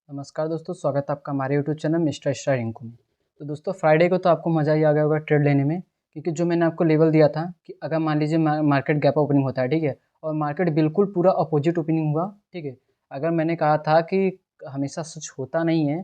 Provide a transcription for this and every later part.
नमस्कार दोस्तों, स्वागत है आपका हमारे YouTube channel mister star Rinku में। तो दोस्तों फ्राइडे को तो आपको मज़ा ही आ गया होगा ट्रेड लेने में, क्योंकि जो मैंने आपको लेवल दिया था कि अगर मान लीजिए मार्केट गैप ओपनिंग होता है, ठीक है? और मार्केट बिल्कुल पूरा अपोजिट ओपनिंग हुआ, ठीक है? अगर मैंने कहा था कि हमेशा सच होता नहीं है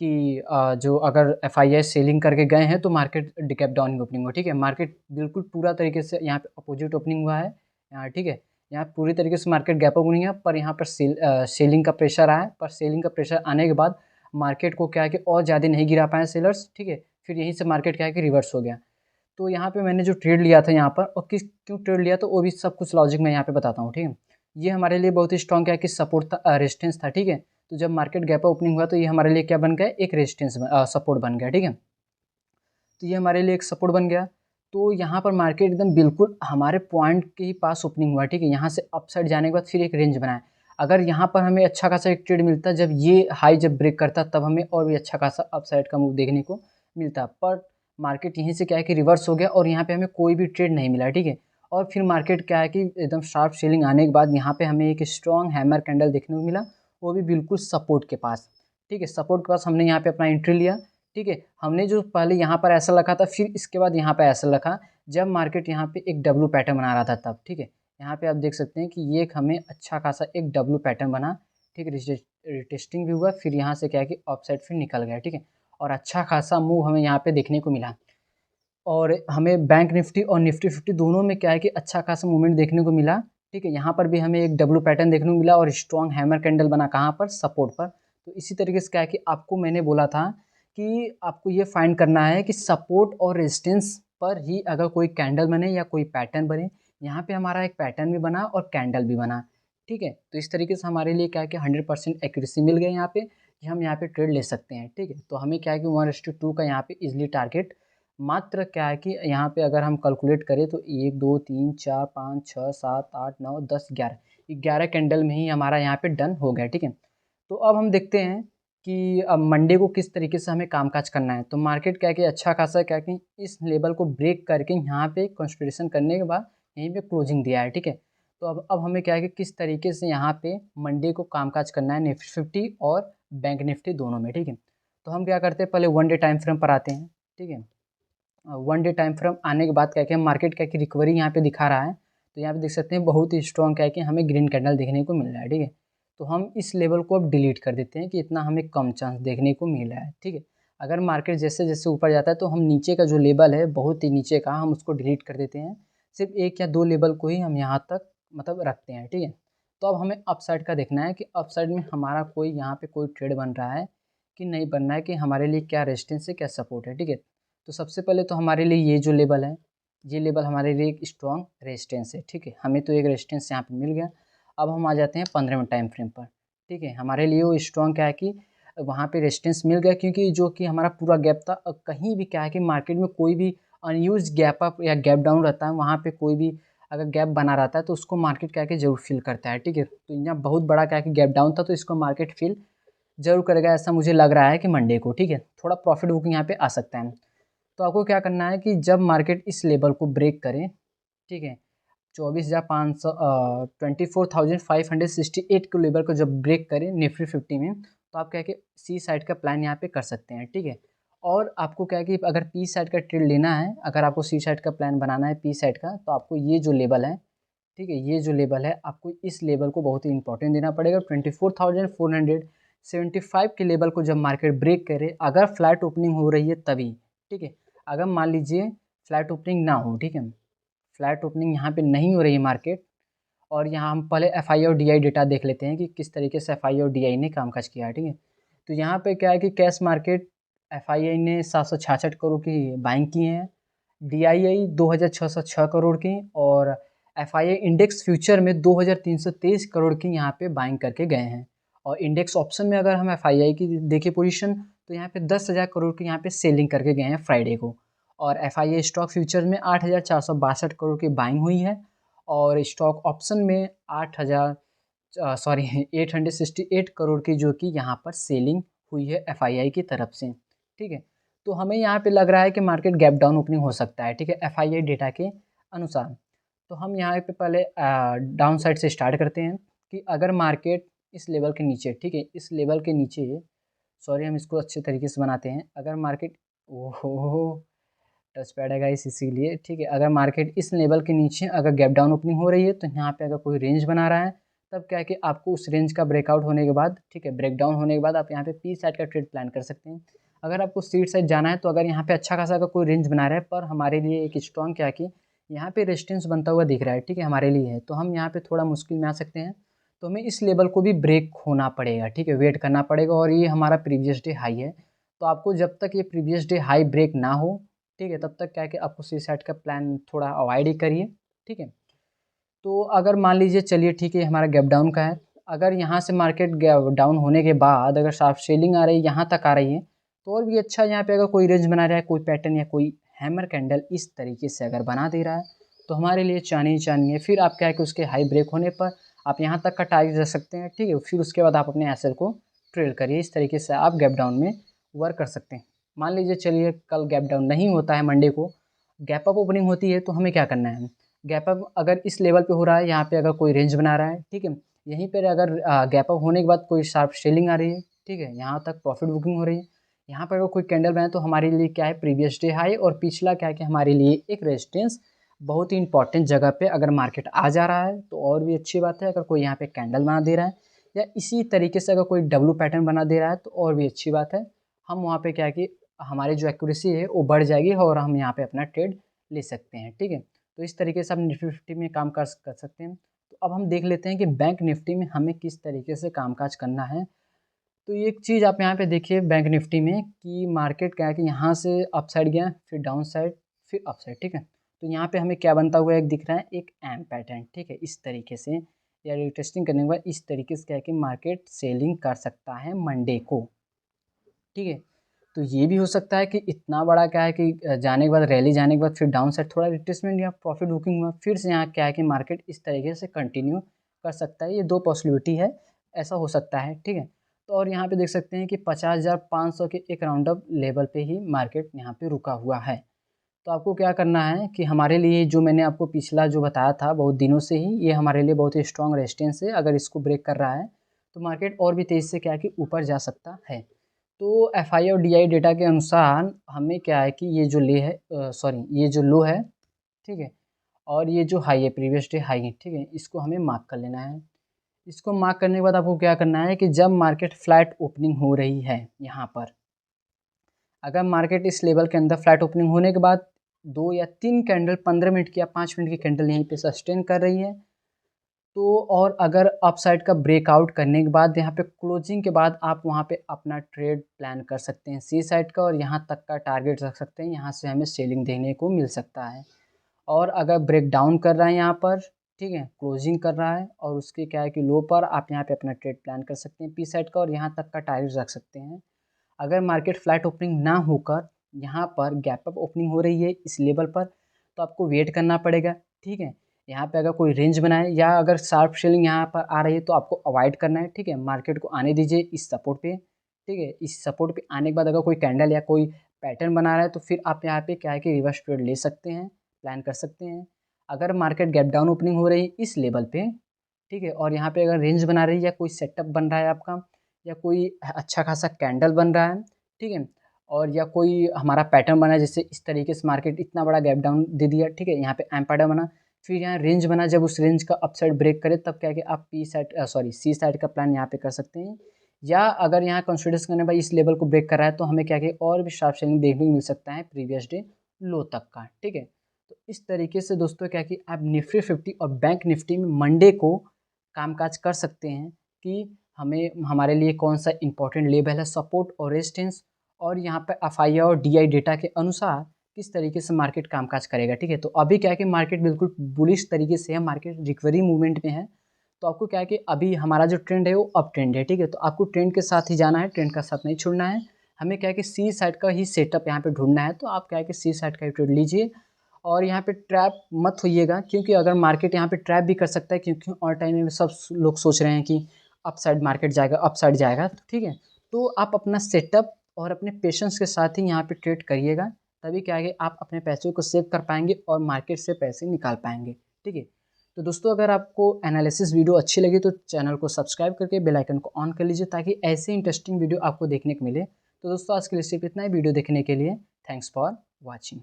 कि जो अगर एफआईआई सेलिंग करके गए हैं तो मार्केट गैप डाउन ओपनिंग हो, ठीक है? मार्केट बिल्कुल पूरा तरीके से यहाँ पे अपोजिट ओपनिंग हुआ है यहाँ, ठीक है? यहाँ पूरी तरीके से मार्केट गैप अप नहीं है, पर यहाँ पर सेलिंग का प्रेशर आया, पर सेलिंग का प्रेशर आने के बाद मार्केट को क्या है कि और ज़्यादा नहीं गिरा पाए सेलर्स, ठीक है? फिर यहीं से मार्केट क्या है कि रिवर्स हो गया। तो यहाँ पे मैंने जो ट्रेड लिया था यहाँ पर और किस क्यों ट्रेड लिया तो वो भी सब कुछ लॉजिक मैं यहाँ पे बताता हूँ, ठीक है? ये हमारे लिए बहुत ही स्ट्रॉन्ग क्या है कि सपोर्ट था, रेजिस्टेंस था, ठीक है? तो जब मार्केट गैप ओपनिंग हुआ तो ये हमारे लिए क्या बन गया, एक रेजिस्टेंस सपोर्ट बन गया, ठीक है? तो ये हमारे लिए एक सपोर्ट बन गया। तो यहाँ पर मार्केट एकदम बिल्कुल हमारे पॉइंट के ही पास ओपनिंग हुआ, ठीक है? यहाँ से अपसाइड जाने के बाद फिर एक रेंज बनाया। अगर यहाँ पर हमें अच्छा खासा एक ट्रेड मिलता, जब ये हाई जब ब्रेक करता तब हमें और भी अच्छा खासा अपसाइड का मूव देखने को मिलता। पर मार्केट यहीं से क्या है कि रिवर्स हो गया और यहाँ पे हमें कोई भी ट्रेड नहीं मिला, ठीक है? और फिर मार्केट क्या है कि एकदम शार्प सेलिंग आने के बाद यहाँ पे हमें एक स्ट्रॉन्ग हैमर कैंडल देखने को मिला, वो भी बिल्कुल सपोर्ट के पास, ठीक है? सपोर्ट के पास हमने यहाँ पे अपना एंट्री लिया, ठीक है? हमने जो पहले यहाँ पर ऐसा रखा था, फिर इसके बाद यहाँ पे ऐसा रखा, जब मार्केट यहाँ पे एक डब्ल्यू पैटर्न बना रहा था तब, ठीक है? यहाँ पे आप देख सकते हैं कि ये एक हमें अच्छा खासा एक डब्ल्यू पैटर्न बना, ठीक है? रिटेस्टिंग भी हुआ, फिर यहाँ से क्या है कि अपसाइड फिर निकल गया, ठीक है? और अच्छा खासा मूव हमें यहाँ पे देखने को मिला। और हमें बैंक निफ्टी और निफ्टी 50 दोनों में क्या है कि अच्छा खासा मूवमेंट देखने को मिला, ठीक है? यहाँ पर भी हमें एक डब्ल्यू पैटर्न देखने को मिला और स्ट्रॉन्ग हैमर कैंडल बना, कहाँ पर? सपोर्ट पर। तो इसी तरीके से क्या है कि आपको मैंने बोला था कि आपको ये फाइंड करना है कि सपोर्ट और रेजिस्टेंस पर ही अगर कोई कैंडल बने या कोई पैटर्न बने। यहाँ पे हमारा एक पैटर्न भी बना और कैंडल भी बना, ठीक है? तो इस तरीके से हमारे लिए क्या है कि 100% एक्यूरेसी मिल गई यहाँ पे कि हम यहाँ पे ट्रेड ले सकते हैं, ठीक है? तो हमें क्या है कि 1:2 का यहाँ पे इजिली टारगेट, मात्र क्या है कि यहाँ पे अगर हम कैलकुलेट करें तो 1 2 3 4 5 6 7 8 9 10 11, 11 कैंडल में ही हमारा यहाँ पे डन हो गया, ठीक है? तो अब हम देखते हैं कि अब मंडे को किस तरीके से हमें कामकाज करना है। तो मार्केट क्या है कि अच्छा खासा क्या है कि इस लेवल को ब्रेक करके यहाँ पे कंसोलिडेशन करने के बाद यहीं पे क्लोजिंग दिया है, ठीक है? तो अब हमें क्या है कि किस तरीके से यहाँ पे मंडे को कामकाज करना है निफ्टी 50 और बैंक निफ्टी दोनों में, ठीक है? तो हम क्या करते हैं, पहले 1 डे टाइम फ्रेम पर आते हैं, ठीक है? 1 डे टाइम फ्रेम आने के बाद क्या है कि मार्केट क्या है कि रिकवरी यहाँ पे दिखा रहा है। तो यहाँ पे देख सकते हैं बहुत ही स्ट्रॉन्ग क्या है कि हमें ग्रीन कैंडल देखने को मिल रहा है, ठीक है? तो हम इस लेवल को अब डिलीट कर देते हैं कि इतना हमें कम चांस देखने को मिल रहा है, ठीक है? अगर मार्केट जैसे-जैसे ऊपर जाता है तो हम नीचे का जो लेवल है बहुत ही नीचे का, हम उसको डिलीट कर देते हैं। सिर्फ 1 या 2 लेवल को ही हम यहाँ तक मतलब रखते हैं, ठीक है? तो अब हमें अपसाइड का देखना है कि अपसाइड में हमारा कोई यहाँ पे कोई ट्रेड बन रहा है कि नहीं बन रहा है, कि हमारे लिए क्या रेजिस्टेंस है, क्या सपोर्ट है, ठीक है? तो सबसे पहले तो हमारे लिए ये जो लेवल है, ये लेवल हमारे लिए एक स्ट्रॉन्ग रेजिस्टेंस है, ठीक है? हमें तो एक रेजिस्टेंस यहाँ पे मिल गया। अब हम आ जाते हैं 15 मिनट टाइम फ्रेम पर, ठीक है? हमारे लिए वो स्ट्रॉन्ग क्या है कि वहाँ पे रेजिस्टेंस मिल गया, क्योंकि जो कि हमारा पूरा गैप था। कहीं भी क्या है कि मार्केट में कोई भी अनयूज्ड गैप अप या गैप डाउन रहता है, वहाँ पे कोई भी अगर गैप बना रहता है तो उसको मार्केट क्या है कि ज़रूर फ़िल करता है, ठीक है? तो यहाँ बहुत बड़ा क्या है कि गैप डाउन था, तो इसको मार्केट फ़िल ज़रूर करेगा, ऐसा मुझे लग रहा है कि मंडे को, ठीक है? थोड़ा प्रॉफिट बुकिंग यहाँ पे आ सकता है। तो आपको क्या करना है कि जब मार्केट इस लेवल को ब्रेक करे, ठीक है? 24,500 24,568 के लेवल को जब ब्रेक करे निफ्टी 50 में, तो आप क्या है कि सी साइड का प्लान यहाँ पे कर सकते हैं, ठीक है? और आपको क्या है कि अगर पी साइड का ट्रेड लेना है, अगर आपको सी साइड का प्लान बनाना है पी साइड का, तो आपको ये जो लेवल है, ठीक है? ये जो लेवल है, आपको इस लेवल को बहुत ही इंपॉर्टेंट देना पड़ेगा। 24,475 के लेवल को जब मार्केट ब्रेक करे, अगर फ्लैट ओपनिंग हो रही है तभी, ठीक है? अगर मान लीजिए फ्लैट ओपनिंग ना हो, ठीक है? फ्लैट ओपनिंग यहाँ पे नहीं हो रही है मार्केट, और यहाँ हम पहले एफआई और डीआई डेटा देख लेते हैं कि किस तरीके से एफआई और डीआई ने कामकाज किया है, ठीक है? तो यहाँ पे क्या है कि कैश मार्केट एफआईआई ने 766 करोड़ की बाइंग की है, डीआईआई 2,606 करोड़ की, और एफआईआई इंडेक्स फ्यूचर में 2,323 करोड़ की यहाँ पे बाइंग करके गए हैं। और इंडेक्स ऑप्शन में अगर हम एफआईआई की देखें पोजीशन, तो यहाँ पे 10,000 करोड़ की यहाँ पे सेलिंग करके गए हैं फ्राइडे को। और एफआईआई स्टॉक फ्यूचर में 8,462 करोड़ की बाइंग हुई है, और स्टॉक ऑप्शन में 868 करोड़ की जो कि यहाँ पर सेलिंग हुई है एफआईआई की तरफ से, ठीक है? तो हमें यहाँ पे लग रहा है कि मार्केट गैप डाउन ओपनिंग हो सकता है, ठीक है? एफआईआई डेटा के अनुसार। तो हम यहाँ पे पहले डाउन साइड से स्टार्ट करते हैं कि अगर मार्केट इस लेवल के नीचे, ठीक है, इस लेवल के नीचे, सॉरी हम इसको अच्छे तरीके से बनाते हैं। अगर मार्केट, ओहो टच पैड है गाइस इसीलिए, ठीक है, अगर मार्केट इस लेवल के नीचे अगर गैप डाउन ओपनिंग हो रही है तो यहाँ पे अगर कोई रेंज बना रहा है, तब क्या है कि आपको उस रेंज का ब्रेकआउट होने के बाद, ठीक है, ब्रेक डाउन होने के बाद आप यहाँ पे पी साइड का ट्रेड प्लान कर सकते हैं। अगर आपको सी साइड जाना है तो अगर यहाँ पे अच्छा खासा अगर कोई रेंज बना रहा है, पर हमारे लिए एक स्ट्रॉन्ग क्या कि यहाँ पे रेजिस्टेंस बनता हुआ दिख रहा है, ठीक है, हमारे लिए है, तो हम यहाँ पे थोड़ा मुश्किल में आ सकते हैं। तो हमें इस लेवल को भी ब्रेक होना पड़ेगा, ठीक है, वेट करना पड़ेगा, और ये हमारा प्रीवियस डे हाई है। तो आपको जब तक ये प्रीवियस डे हाई ब्रेक ना हो, ठीक है, तब तक क्या है कि आपको सी साइड का प्लान थोड़ा अवॉइड ही करिए, ठीक है। तो अगर मान लीजिए, चलिए ठीक है, हमारा गैप डाउन का है, अगर यहाँ से मार्केट गैप डाउन होने के बाद अगर शार्प सेलिंग आ रही है, यहाँ तक आ रही है, तो और भी अच्छा, यहाँ पे अगर कोई रेंज बना रहा है, कोई पैटर्न या कोई हैमर कैंडल इस तरीके से अगर बना दे रहा है, तो हमारे लिए चांदी चांदी है। फिर आप क्या है कि उसके हाई ब्रेक होने पर आप यहाँ तक का टारगेट रख सकते हैं, ठीक है, फिर उसके बाद आप अपने एसेट को ट्रेड करिए। इस तरीके से आप गैप डाउन में वर्क कर सकते हैं। मान लीजिए चलिए कल गैप डाउन नहीं होता है, मंडे को गैप अप ओपनिंग होती है, तो हमें क्या करना है, गैप अप अगर इस लेवल पे हो रहा है, यहाँ पे अगर कोई रेंज बना रहा है, ठीक है, यहीं पर अगर गैप अप होने के बाद कोई शार्प सेलिंग आ रही है, ठीक है, यहाँ तक प्रॉफिट बुकिंग हो रही है, यहाँ पर अगर कोई कैंडल बनाए, तो हमारे लिए क्या है, प्रीवियस डे हाई और पिछला क्या है कि हमारे लिए एक रेजिस्टेंस, बहुत ही इंपॉर्टेंट जगह पे अगर मार्केट आ जा रहा है तो और भी अच्छी बात है। अगर कोई यहाँ पे कैंडल बना दे रहा है या इसी तरीके से अगर कोई डब्लू पैटर्न बना दे रहा है, तो और भी अच्छी बात है। हम वहाँ पे क्या है कि हमारी जो एक्यूरेसी है वो बढ़ जाएगी और हम यहाँ पे अपना ट्रेड ले सकते हैं, ठीक है। तो इस तरीके से आप निफ्टी फिफ्टी में काम कर सकते हैं। तो अब हम देख लेते हैं कि बैंक निफ्टी में हमें किस तरीके से कामकाज करना है। तो एक चीज़ आप यहाँ पे देखिए बैंक निफ्टी में कि मार्केट क्या है कि यहाँ से अप साइड गया, फिर डाउन साइड, फिर अप साइड, ठीक है। तो यहाँ पे हमें क्या बनता हुआ एक दिख रहा है, एक एम पैटर्न, ठीक है, इस तरीके से, या रिटेस्टिंग करने के बाद इस तरीके से क्या है कि मार्केट सेलिंग कर सकता है मंडे को, ठीक है। तो ये भी हो सकता है कि इतना बड़ा क्या है कि जाने के बाद, रैली जाने के बाद फिर डाउन साइड थोड़ा रिट्रेसमेंट या प्रॉफिट बुकिंग हुआ, फिर से यहाँ क्या है कि मार्केट इस तरीके से कंटिन्यू कर सकता है। ये दो पॉसिबिलिटी है, ऐसा हो सकता है, ठीक है। तो और यहाँ पे देख सकते हैं कि 50,500 के एक राउंड अप लेवल पे ही मार्केट यहाँ पे रुका हुआ है। तो आपको क्या करना है कि हमारे लिए जो मैंने आपको पिछला जो बताया था बहुत दिनों से ही, ये हमारे लिए बहुत ही स्ट्रॉन्ग रेजिस्टेंस है। अगर इसको ब्रेक कर रहा है तो मार्केट और भी तेज़ी से क्या है कि ऊपर जा सकता है। तो एफआई और डीआई डेटा के अनुसार हमें क्या है कि ये जो ले है, सॉरी ये जो लो है, ठीक है, और ये जो हाई है, प्रीवियस डे हाई है, ठीक है, इसको हमें मार्क कर लेना है। इसको मार्क करने के बाद आपको क्या करना है कि जब मार्केट फ्लैट ओपनिंग हो रही है, यहाँ पर अगर मार्केट इस लेवल के अंदर फ्लैट ओपनिंग होने के बाद 2 या 3 कैंडल 15 मिनट की या 5 मिनट की कैंडल यहीं पे सस्टेन कर रही है, तो और अगर अपसाइड का ब्रेकआउट करने के बाद यहाँ पे क्लोजिंग के बाद आप वहाँ पे अपना ट्रेड प्लान कर सकते हैं सी साइड का, और यहाँ तक का टारगेट रख सकते हैं, यहाँ से हमें सेलिंग देखने को मिल सकता है। और अगर ब्रेक डाउन कर रहा है यहाँ पर, ठीक है, क्लोजिंग कर रहा है और उसके क्या है कि लो पर आप यहाँ पे अपना ट्रेड प्लान कर सकते हैं पी साइड का, और यहाँ तक का टारगेट रख सकते हैं। अगर मार्केट फ्लैट ओपनिंग ना होकर यहाँ पर गैप अप ओपनिंग हो रही है इस लेवल पर, तो आपको वेट करना पड़ेगा, ठीक है। यहाँ पे अगर कोई रेंज बनाए या अगर शार्प सेलिंग यहाँ पर आ रही है तो आपको अवॉइड करना है, ठीक है। मार्केट को आने दीजिए इस सपोर्ट पे, ठीक है। इस सपोर्ट पे आने के बाद अगर कोई कैंडल या कोई पैटर्न बना रहा है तो फिर आप यहाँ पे क्या है कि रिवर्स ट्रेड ले सकते हैं, प्लान कर सकते हैं। अगर मार्केट गैप डाउन ओपनिंग हो रही है इस लेवल पे, ठीक है, और यहाँ पे अगर रेंज बना रही है या कोई सेटअप बन रहा है आपका, या कोई अच्छा खासा कैंडल बन रहा है, ठीक है, और या कोई हमारा पैटर्न बना है, जैसे इस तरीके से मार्केट इतना बड़ा गैप डाउन दे दिया, ठीक है, यहाँ पे एम्पायर बना, फिर यहाँ रेंज बना, जब उस रेंज का अपसाइड ब्रेक करे तब क्या है कि आप P side sorry C side का प्लान यहाँ पे कर सकते हैं। या अगर यहाँ कंसिडर करने भाई इस लेवल को ब्रेक कर रहा है तो हमें क्या कि और भी शार्प सेलिंग देखने को मिल सकता है प्रीवियस डे लो तक का, ठीक है। तो इस तरीके से दोस्तों क्या कि आप निफ्टी 50 और बैंक निफ्टी में मंडे को कामकाज कर सकते हैं कि हमें हमारे लिए कौन सा इंपॉर्टेंट लेवल है, सपोर्ट और रेजिस्टेंस, और यहाँ पे एफआई और डीआई डेटा के अनुसार किस तरीके से मार्केट कामकाज करेगा, ठीक है। तो अभी क्या है कि मार्केट बिल्कुल बुलिश तरीके से है, मार्केट रिकवरी मूवमेंट में है। तो आपको क्या है कि अभी हमारा जो ट्रेंड है वो अप ट्रेंड है, ठीक है। तो आपको ट्रेंड के साथ ही जाना है, ट्रेंड का साथ नहीं छोड़ना है। हमें क्या है कि सी साइड का ही सेटअप यहाँ पे ढूंढना है, तो आप क्या है कि सी साइड का ही ट्रेड लीजिए। और यहाँ पे ट्रैप मत होइएगा, क्योंकि अगर मार्केट यहाँ पे ट्रैप भी कर सकता है, क्योंकि ऑल टाइम में सब लोग सोच रहे हैं कि अप साइड मार्केट जाएगा, अप साइड जाएगा, तो ठीक है। तो आप अपना सेटअप और अपने पेशेंस के साथ ही यहाँ पे ट्रेड करिएगा, तभी क्या है कि आप अपने पैसों को सेव कर पाएंगे और मार्केट से पैसे निकाल पाएंगे, ठीक है। तो दोस्तों अगर आपको एनालिसिस वीडियो अच्छी लगी तो चैनल को सब्सक्राइब करके बेल आइकन को ऑन कर लीजिए ताकि ऐसे इंटरेस्टिंग वीडियो आपको देखने को मिले। तो दोस्तों आज के लिए सिर्फ इतना ही। वीडियो देखने के लिए थैंक्स फॉर वॉचिंग।